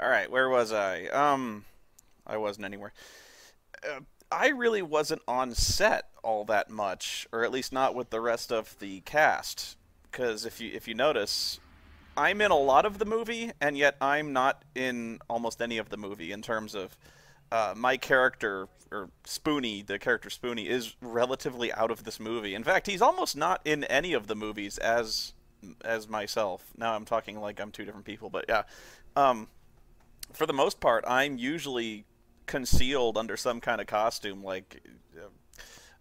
All right, where was I? I wasn't anywhere. Uh, I really wasn't on set all that much, or at least not with the rest of the cast. Because if you notice, I'm in a lot of the movie, and yet I'm not in almost any of the movie in terms of my character or Spoony, the character Spoony, is relatively out of this movie. In fact, he's almost not in any of the movies as myself. Now I'm talking like I'm two different people, but yeah. Um, for the most part, I'm usually concealed under some kind of costume, like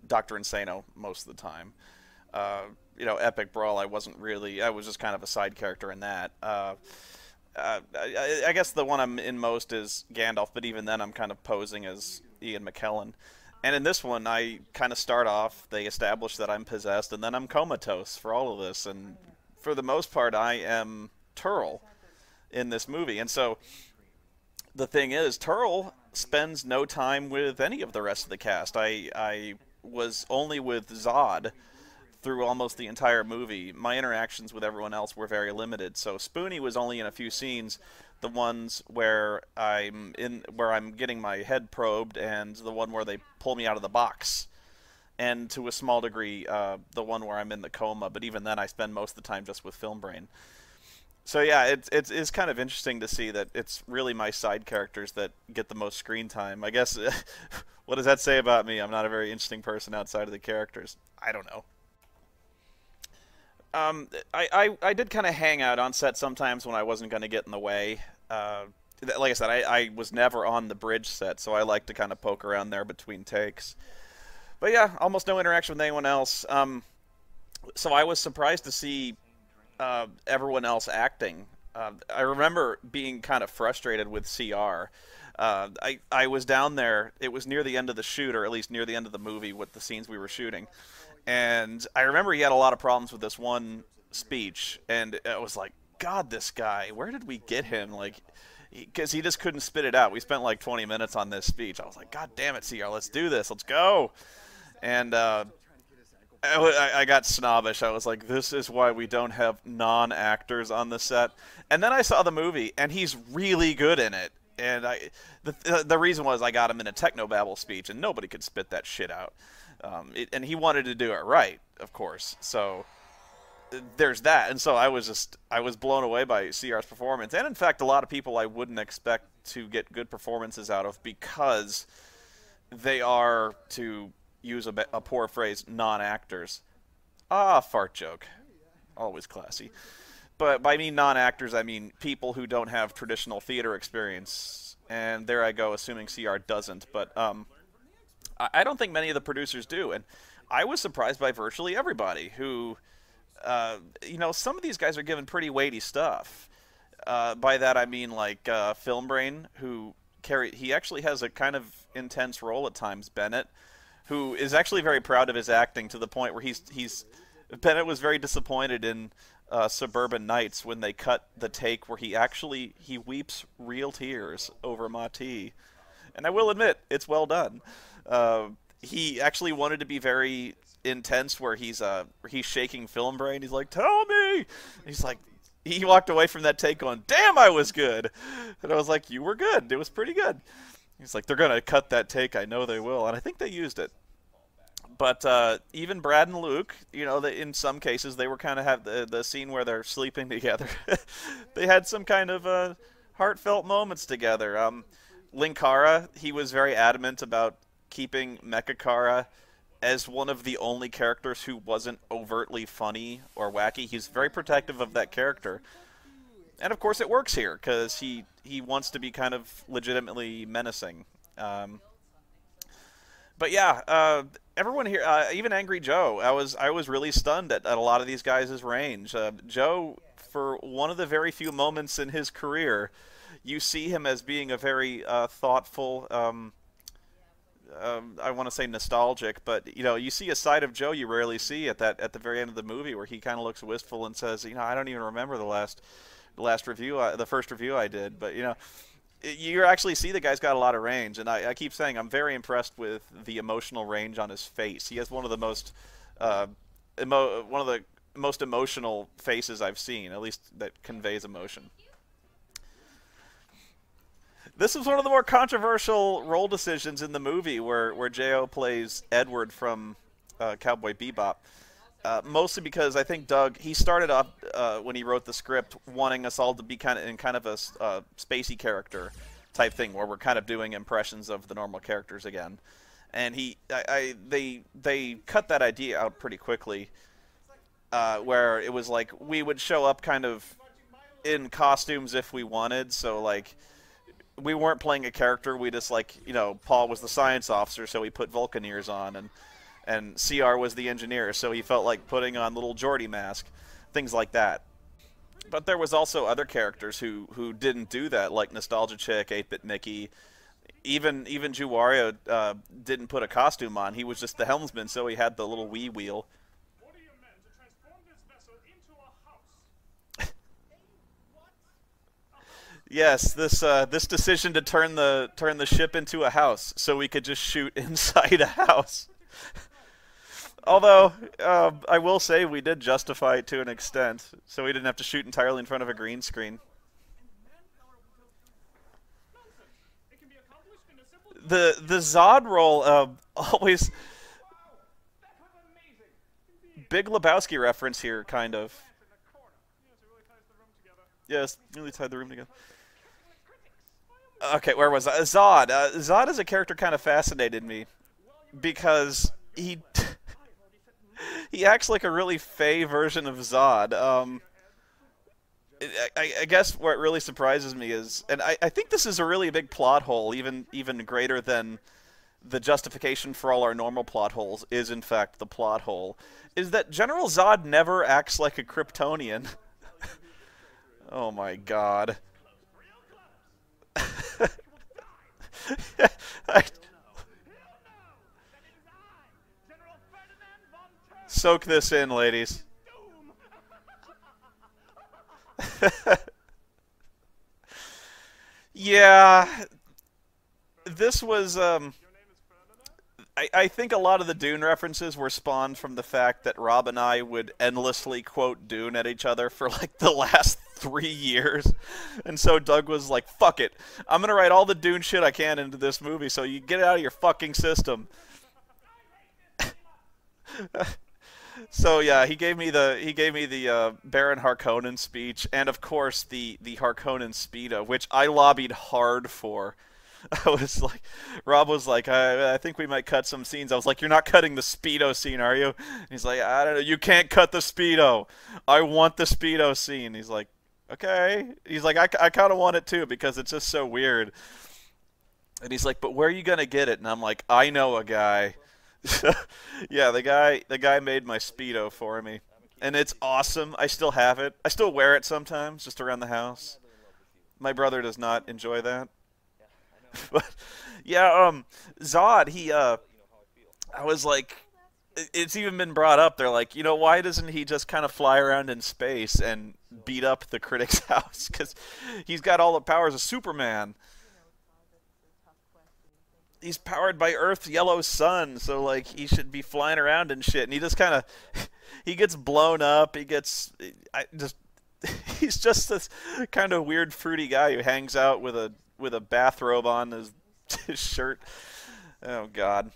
Doctor Insano most of the time. Uh, Epic Brawl, I wasn't really. I was just kind of a side character in that. I guess the one I'm in most is Gandalf, but even then, I'm kind of posing as Ian McKellen. And in this one, I kind of start off. They establish that I'm possessed, and then I'm comatose for all of this. And for the most part, I am Turl in this movie. And so the thing is, Turl spends no time with any of the rest of the cast. I was only with Zod through almost the entire movie. My interactions with everyone else were very limited. So Spoony was only in a few scenes, the ones where I'm getting my head probed, and the one where they pull me out of the box, and to a small degree, the one where I'm in the coma. But even then, I spend most of the time just with Film Brain. So yeah, it's kind of interesting to see that it's really my side characters that get the most screen time. I guess what does that say about me? I'm not a very interesting person outside of the characters. I don't know. I did kind of hang out on set sometimes when I wasn't going to get in the way. Like I said, I was never on the bridge set, so I like to kind of poke around there between takes. But yeah, almost no interaction with anyone else. So I was surprised to see everyone else acting. I remember being kind of frustrated with CR. I was down there. It was near the end of the shoot, or at least near the end of the movie with the scenes we were shooting. And I remember he had a lot of problems with this one speech, and it was like, God, this guy, where did we get him? Like, because he just couldn't spit it out. We spent like 20 minutes on this speech. I was like, God damn it, CR, let's do this. Let's go. And I got snobbish. I was like, this is why we don't have non-actors on the set. And then I saw the movie, and he's really good in it. And the reason was I got him in a technobabble speech, and nobody could spit that shit out. And he wanted to do it right, of course. So there's that. And so I was blown away by CR's performance. And in fact, a lot of people I wouldn't expect to get good performances out of, because they are, to use a poor phrase, non-actors. Ah, fart joke. Always classy. But by me non-actors, I mean people who don't have traditional theater experience. And there I go, assuming CR doesn't. But I don't think many of the producers do. And I was surprised by virtually everybody who, some of these guys are given pretty weighty stuff. By that I mean like Film Brain, he actually has a kind of intense role at times, Bennett, who is actually very proud of his acting, to the point where Bennett was very disappointed in Suburban Nights when they cut the take where he weeps real tears over Mati. And I will admit, it's well done. He actually wanted to be very intense, where he's shaking Film Brain. He's like, "Tell me." He's like, he walked away from that take going, "Damn, I was good." And I was like, "You were good. It was pretty good." He's like, "They're gonna cut that take. I know they will," and I think they used it. But even Brad and Luke, in some cases they were kind of have the scene where they're sleeping together. They had some kind of heartfelt moments together. Linkara, he was very adamant about keeping Mechakara as one of the only characters who wasn't overtly funny or wacky. He's very protective of that character. And of course it works here, because he wants to be kind of legitimately menacing. But yeah, everyone here, even Angry Joe, I was really stunned at a lot of these guys' range. Joe, for one of the very few moments in his career, you see him as being a very thoughtful, I want to say nostalgic, but you see a side of Joe you rarely see at the very end of the movie, where he kind of looks wistful and says, I don't even remember the review, the first review I did, but you actually see the guy's got a lot of range, and I keep saying I'm very impressed with the emotional range on his face. He has one of the most emotional faces I've seen, at least that conveys emotion. This was one of the more controversial role decisions in the movie, where Jo plays Edward from Cowboy Bebop. Mostly because I think Doug, he started off when he wrote the script wanting us all to be kind of a spacey character type thing, where we're kind of doing impressions of the normal characters again. And they cut that idea out pretty quickly, where it was like we would show up kind of in costumes if we wanted. So like we weren't playing a character. We just like, you know, Paul was the science officer, so he put Vulcan ears on, and CR was the engineer, so he felt like putting on little Geordie mask, things like that. But there was also other characters who didn't do that, like Nostalgia Chick, 8-Bit Mickey. Even Juwario didn't put a costume on. He was just the helmsman, so he had the little Wii wheel. What are your men to transform this vessel into a house? Yes, this decision to turn the ship into a house so we could just shoot inside a house. Although, I will say we did justify it to an extent, so we didn't have to shoot entirely in front of a green screen. The Zod role, always... Big Lebowski reference here, kind of. Yes, really tied the room together. Okay, where was I? Zod. Zod as a character kind of fascinated me, because he acts like a really fey version of Zod. I guess what really surprises me is, and I think this is a really big plot hole, even greater than the justification for all our normal plot holes is in fact the plot hole, is that General Zod never acts like a Kryptonian. Oh my god. Soak this in, ladies. Yeah, this was, I think a lot of the Dune references were spawned from the fact that Rob and I would endlessly quote Dune at each other for like the last 3 years. And so Doug was like, fuck it, I'm gonna write all the Dune shit I can into this movie, so you get it out of your fucking system. So yeah, he gave me the Baron Harkonnen speech, and of course the Harkonnen Speedo, which I lobbied hard for. I was like, Rob was like, I think we might cut some scenes. I was like, you're not cutting the Speedo scene, are you? And he's like, I don't know, you can't cut the Speedo. I want the Speedo scene. He's like, okay. He's like, I kind of want it too, because it's just so weird. And he's like, but where are you gonna get it? And I'm like, I know a guy. Yeah, the guy made my Speedo for me, and it's awesome. I still have it. I still wear it sometimes, just around the house. My brother does not enjoy that. But yeah, Zod, I was like, it's even been brought up. They're like, you know, why doesn't he just kind of fly around in space and beat up the critic's house? Because he's got all the powers of Superman. He's powered by Earth's yellow sun, so like he should be flying around and shit. And he just kind of, he gets blown up. He's just this kind of weird, fruity guy who hangs out with a bathrobe on his shirt. Oh god.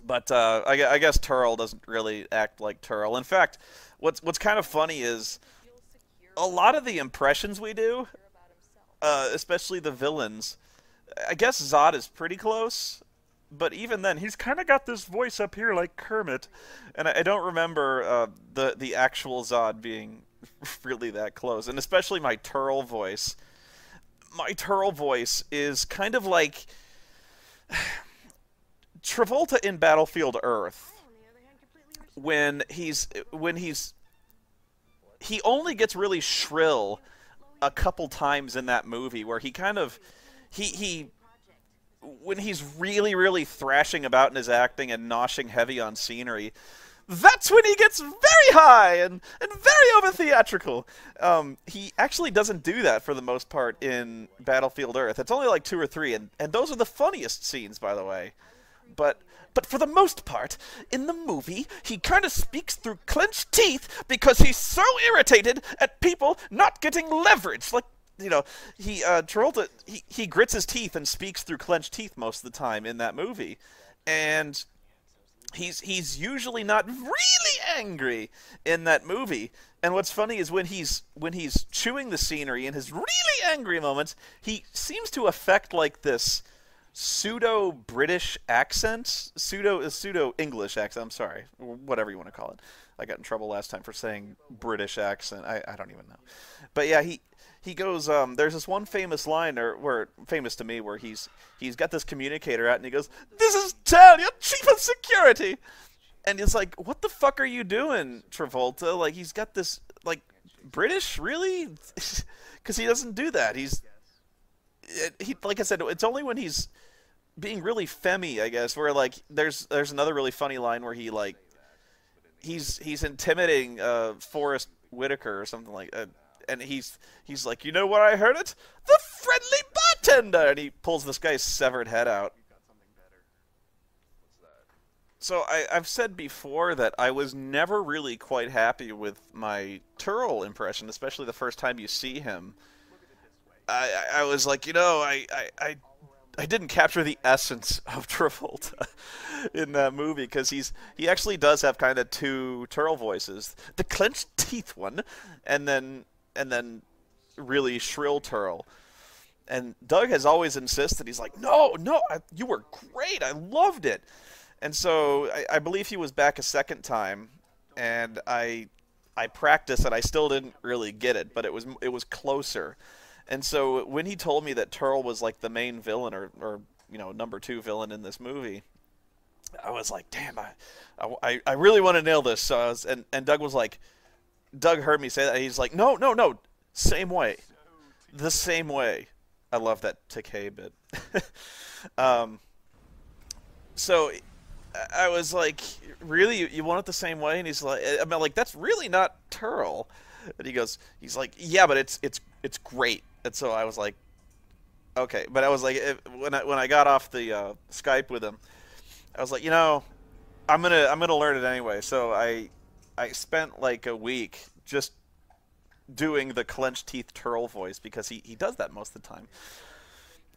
But I guess Turl doesn't really act like Turl. In fact, what's kind of funny is a lot of the impressions we do, especially the villains. I guess Zod is pretty close, but even then, he's kind of got this voice up here like Kermit, and I don't remember the actual Zod being really that close, and especially my Turl voice. My Turl voice is kind of like Travolta in Battlefield Earth, when he only gets really shrill a couple times in that movie, where he kind of when he's really, really thrashing about in his acting and noshing heavy on scenery, that's when he gets very high and very over-theatrical. He actually doesn't do that for the most part in Battlefield Earth. It's only like 2 or 3, and those are the funniest scenes, by the way. But for the most part, in the movie, he kind of speaks through clenched teeth because he's so irritated at people not getting leverage. Like, you know, Travolta, he grits his teeth and speaks through clenched teeth most of the time in that movie, and he's usually not really angry in that movie. And what's funny is when he's chewing the scenery in his really angry moments, he seems to affect like this pseudo British accent, pseudo English accent. I'm sorry, whatever you want to call it. I got in trouble last time for saying British accent. I don't even know. But yeah, he goes. There's this one famous line, or where famous to me, where he's got this communicator out, and he goes, "This is Tal, your chief of security," and it's like, "What the fuck are you doing, Travolta?" Like he's got this like British, really, because he doesn't do that. He like I said, it's only when he's being really femmy, I guess, where like there's another really funny line where he's intimidating Forrest Whitaker or something like that. And he's like, you know where I heard it? The friendly bartender! And he pulls this guy's severed head out. So I've said before that I was never really quite happy with my Turl impression, especially the first time you see him. I was like, I didn't capture the essence of Travolta in that movie, because he actually does have kind of two Turl voices. The clenched teeth one, and then really shrill Turl. And Doug has always insisted, he's like, no, you were great, I loved it. And so I believe he was back a second time, and I practiced, and I still didn't really get it, but it was closer. And so when he told me that Turl was like the main villain, or number two villain in this movie, I was like, damn, I really want to nail this. So and Doug was like, Doug heard me say that, and he's like, no, same way, the same way. I love that Takei bit. So I was like, really, you want it the same way? And he's like, I'm like, that's really not Turl. And he's like, yeah, but it's great. And so I was like, okay. But I was like, when I got off the Skype with him, I was like, I'm gonna learn it anyway. So I spent like a week just doing the clenched teeth Turl voice, because he does that most of the time.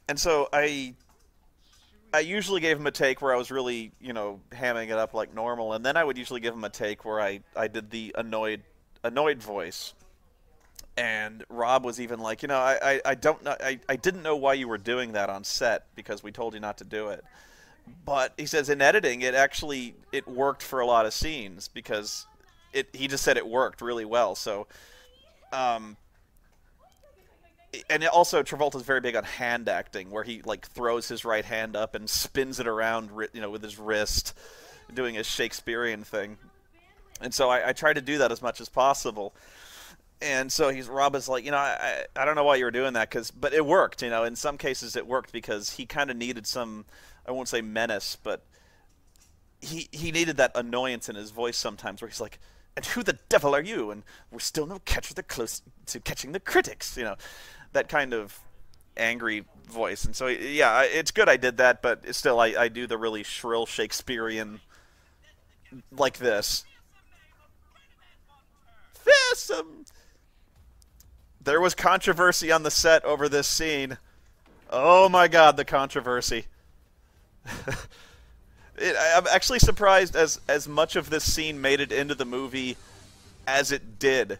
And so I usually gave him a take where I was really, hamming it up like normal, and then I would usually give him a take where I did the annoyed voice. And Rob was even like, I don't know, I didn't know why you were doing that on set, because we told you not to do it. But he says in editing, it worked for a lot of scenes, because he just said it worked really well. So, and also Travolta's very big on hand acting, where he like throws his right hand up and spins it around, with his wrist, doing his Shakespearean thing. And so I try to do that as much as possible. And so Rob is like, I don't know why you were doing that, but it worked. In some cases it worked, because he kind of needed some, I won't say menace, but he needed that annoyance in his voice sometimes, where he's like, and who the devil are you? And we're still no catch with the close to catching the critics. That kind of angry voice. And so, yeah, it's good I did that, but still I do the really shrill Shakespearean like this. There was controversy on the set over this scene. Oh my god, the controversy. I'm actually surprised as much of this scene made it into the movie as it did.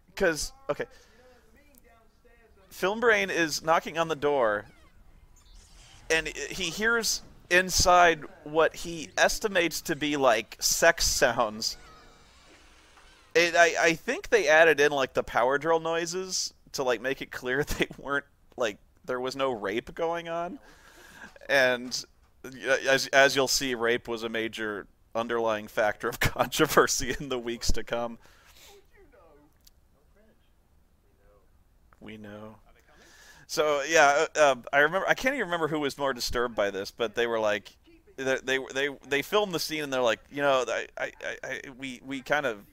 Because, okay, Film Brain is knocking on the door, and he hears inside what he estimates to be like sex sounds. I think they added in like the power drill noises to like make it clear they weren't like there was no rape going on. And as you'll see, rape was a major underlying factor of controversy in the weeks to come. We know. So yeah, I remember. I can't even remember who was more disturbed by this, but they were like, they filmed the scene and they're like, we kind of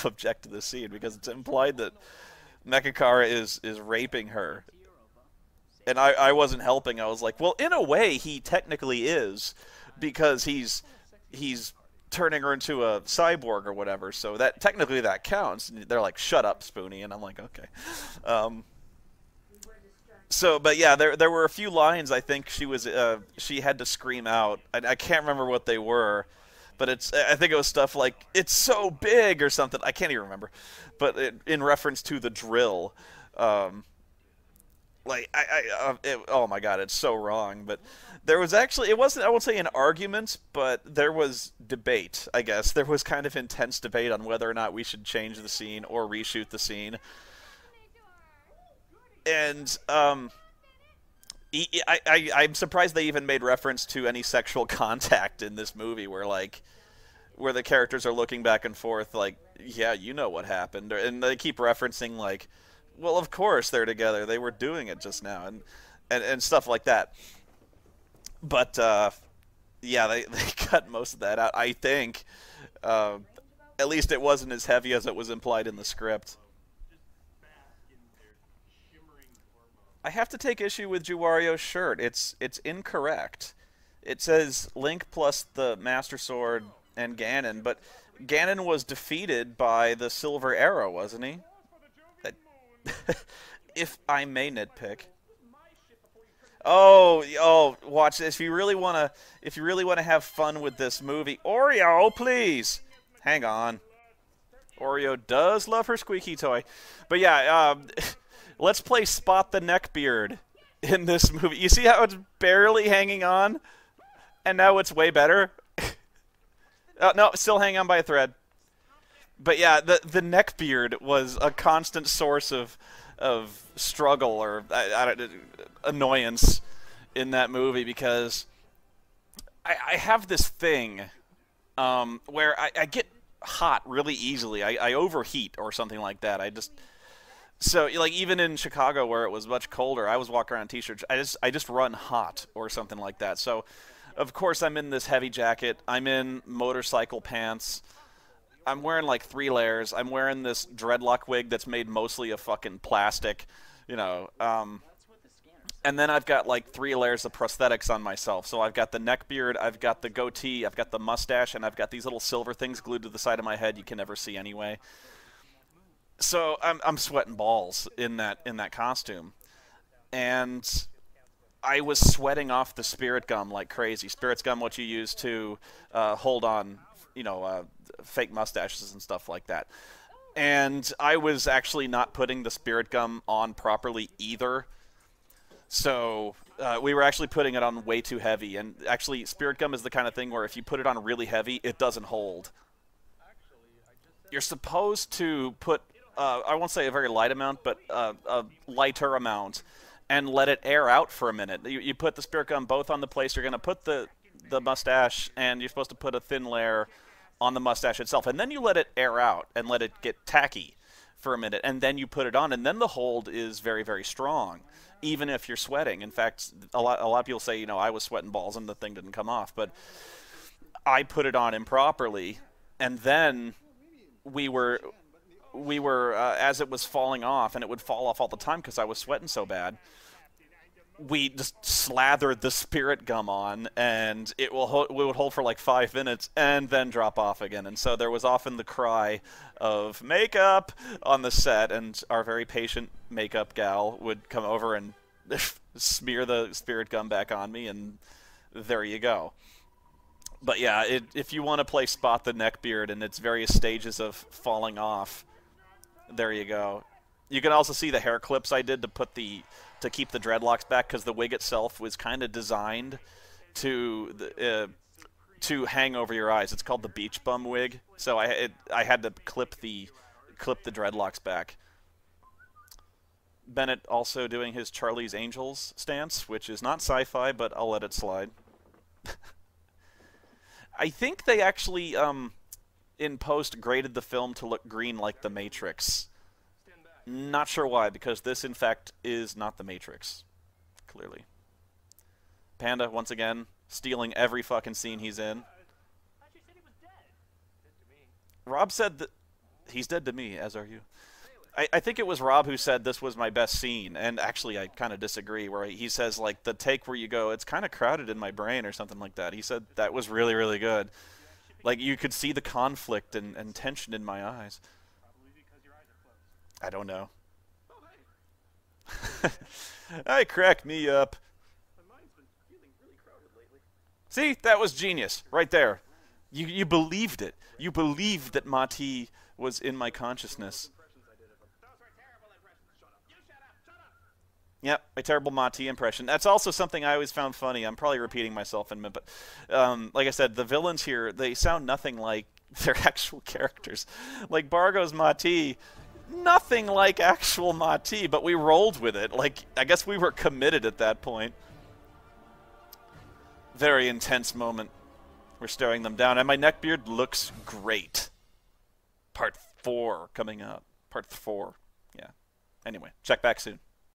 object to this scene because it's implied that Mekakara is raping her. And I wasn't helping. I was like, well, in a way, he technically is, because he's turning her into a cyborg or whatever. So that technically that counts. They're like, "Shut up, Spoony," and I'm like, "Okay." Um, so, but yeah, there were a few lines I think she had to scream out. I can't remember what they were, but I think it was stuff like "It's so big" or something. I can't even remember, but in reference to the drill. Like oh my god, it's so wrong. But there was actually, it wasn't, I won't say an argument, but there was debate. I guess there was kind of intense debate on whether or not we should change the scene or reshoot the scene. And I'm surprised they even made reference to any sexual contact in this movie, where the characters are looking back and forth, like, yeah, you know what happened, and they keep referencing like, well, of course they're together. They were doing it just now, and stuff like that. But yeah, they cut most of that out. I think, at least it wasn't as heavy as it was implied in the script. I have to take issue with Juwario's shirt. It's incorrect. It says Link plus the Master Sword and Ganon, but Ganon was defeated by the Silver Arrow, wasn't he? If I may nitpick. Oh, watch this. If you really wanna have fun with this movie, Oreo, please. Hang on. Oreo does love her squeaky toy, but yeah, let's play Spot the Neckbeard in this movie. You see how it's barely hanging on, and now it's way better. No, still hanging on by a thread. But yeah, the neckbeard was a constant source of struggle or annoyance in that movie, because I have this thing where I get hot really easily. I overheat or something like that. So like even in Chicago where it was much colder, I was walking around in t-shirts. I just run hot or something like that. So of course I'm in this heavy jacket. I'm in motorcycle pants. I'm wearing like 3 layers. I'm wearing this dreadlock wig that's made mostly of fucking plastic, you know. And then I've got like 3 layers of prosthetics on myself. So I've got the neck beard, I've got the goatee, I've got the mustache, and I've got these little silver things glued to the side of my head you can never see anyway. So I'm sweating balls in that costume, and I was sweating off the spirit gum like crazy. Spirit gum, what you use to hold on, you know, fake mustaches and stuff like that. And I was actually not putting the spirit gum on properly either. So we were actually putting it on way too heavy. And actually, spirit gum is the kind of thing where if you put it on really heavy, it doesn't hold. You're supposed to put, I won't say a very light amount, but a lighter amount, and let it air out for a minute. You put the spirit gum both on the place you're going to put the mustache, and you're supposed to put a thin layer on the mustache itself, and then you let it air out and let it get tacky for a minute, and then you put it on, and then the hold is very, very strong, even if you're sweating. In fact, a lot of people say, you know, I was sweating balls and the thing didn't come off, but I put it on improperly, and then we were as it was falling off, and it would fall off all the time because I was sweating so bad, we just slathered the spirit gum on, and it would hold for like 5 minutes and then drop off again. And so there was often the cry of makeup on the set, and our very patient makeup gal would come over and smear the spirit gum back on me, and there you go. But yeah, if you want to play Spot the Neckbeard and its various stages of falling off, there you go. You can also see the hair clips I did to keep the dreadlocks back, because the wig itself was kind of designed to hang over your eyes. It's called the beach bum wig, so I had to clip the dreadlocks back. Bennett also doing his Charlie's Angels stance, which is not sci-fi, but I'll let it slide. I think they actually in post graded the film to look green like The Matrix. Not sure why, because this, in fact, is not The Matrix. Clearly. Panda, once again, stealing every fucking scene he's in. Rob said that... He's dead to me, as are you. I think it was Rob who said this was my best scene, and actually I kind of disagree, where he says, like, the take where you go, it's kind of crowded in my brain, or something like that. He said that was really, really good. Like, you could see the conflict and tension in my eyes. I don't know. I crack me up. See, that was genius, right there. You believed it. You believed that Mati was in my consciousness. Yep, a terrible Mati impression. That's also something I always found funny. I'm probably repeating myself in a minute, but like I said, the villains here, they sound nothing like their actual characters. Like Bargo's Mati, nothing like actual Mati, but we rolled with it. Like, I guess we were committed at that point. Very intense moment. We're staring them down, and my neckbeard looks great. Part 4 coming up. Part 4. Yeah. Anyway, check back soon.